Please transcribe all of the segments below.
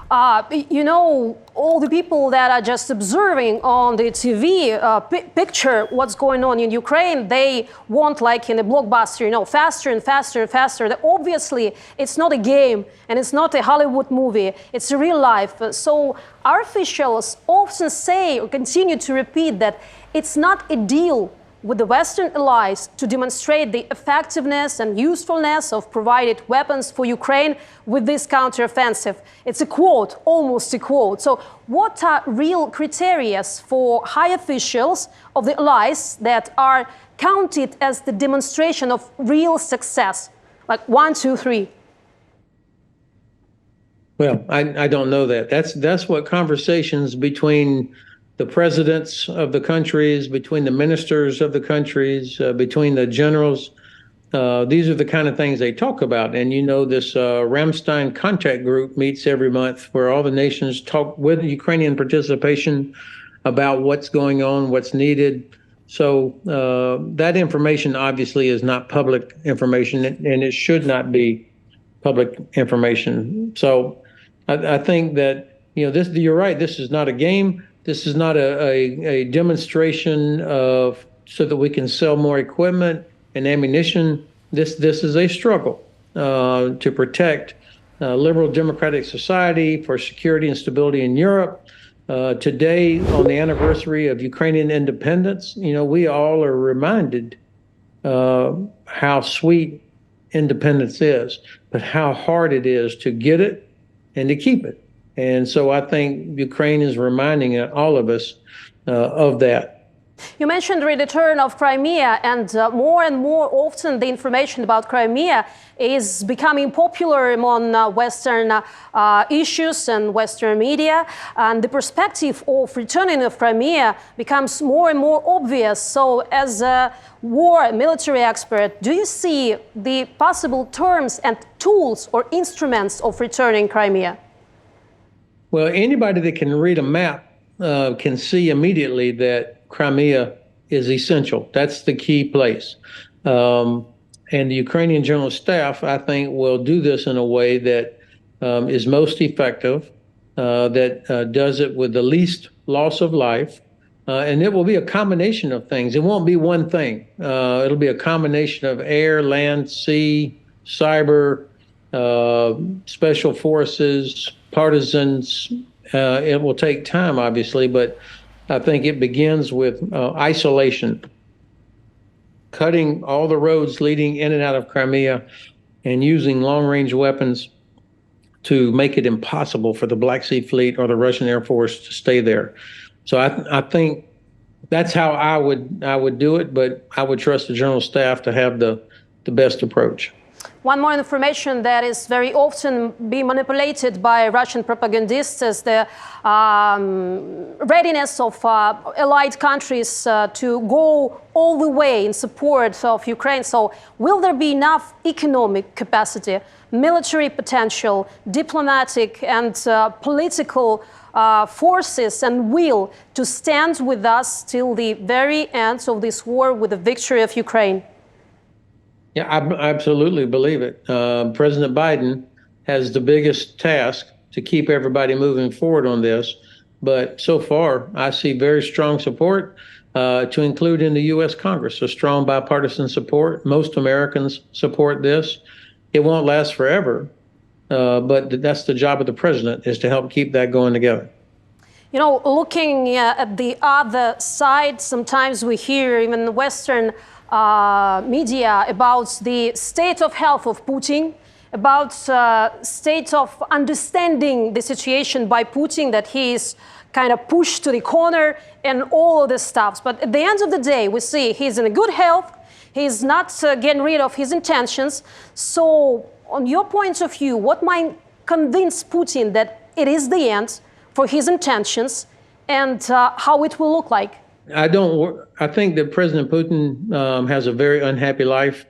All the people that are just observing on the TV picture what's going on in Ukraine, they want, like in a blockbuster, faster and faster and faster. Obviously, it's not a game and it's not a Hollywood movie. It's a real life. So our officials often say or continue to repeat that it's not a deal with the Western allies to demonstrate the effectiveness and usefulness of provided weapons for Ukraine with this counteroffensive. It's a quote, almost a quote. So what are real criteria for high officials of the allies that are counted as the demonstration of real success? Like 1, 2, 3. Well, I don't know that. That's what conversations between the presidents of the countries, between the ministers of the countries, between the generals. These are the kind of things they talk about. And this Ramstein contact group meets every month where all the nations talk with Ukrainian participation about what's going on, what's needed. So that information obviously is not public information, and it should not be public information. So I think that, you're right, this is not a game. This is not a demonstration so that we can sell more equipment and ammunition. This is a struggle to protect liberal democratic society, for security and stability in Europe. Today, on the anniversary of Ukrainian independence, we all are reminded how sweet independence is, but how hard it is to get it and to keep it. And so I think Ukraine is reminding all of us of that. You mentioned the return of Crimea, and more often the information about Crimea is becoming popular among Western issues and Western media. And the perspective of returning of Crimea becomes more and more obvious. So as a military expert, do you see the possible terms and tools or instruments of returning Crimea? Well, anybody that can read a map can see immediately that Crimea is essential. That's the key place. And the Ukrainian General Staff, I think, will do this in a way that is most effective, that does it with the least loss of life. And it will be a combination of things. It won't be one thing. It'll be a combination of air, land, sea, cyber, special forces, partisans. It will take time, obviously, but I think it begins with isolation, cutting all the roads leading in and out of Crimea and using long-range weapons to make it impossible for the Black Sea Fleet or the Russian Air Force to stay there. So I think that's how I would do it, but I would trust the General Staff to have the best approach. One more information that is very often being manipulated by Russian propagandists is the readiness of allied countries to go all the way in support of Ukraine. So will there be enough economic capacity, military potential, diplomatic and political forces and will to stand with us till the very end of this war with the victory of Ukraine? Yeah, I absolutely believe it. President Biden has the biggest task to keep everybody moving forward on this. But so far, I see very strong support to include in the U.S. Congress, a strong bipartisan support. Most Americans support this. It won't last forever, but that's the job of the president, is to help keep that going together. Looking at the other side, sometimes we hear even the Western media about the state of health of Putin, about state of understanding the situation by Putin, that he is kind of pushed to the corner and all of this stuff. But at the end of the day, we see he's in good health. He's not getting rid of his intentions. So on your point of view, what might convince Putin that it is the end for his intentions and how it will look like? I think that President Putin has a very unhappy life.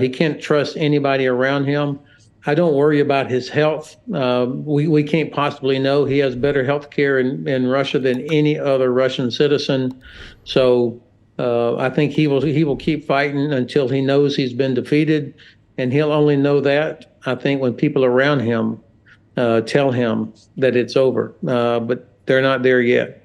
He can't trust anybody around him. I don't worry about his health. We can't possibly know. He has better health care in Russia than any other Russian citizen. So I think he will keep fighting until he knows he's been defeated. And he'll only know that, I think, when people around him tell him that it's over. But they're not there yet.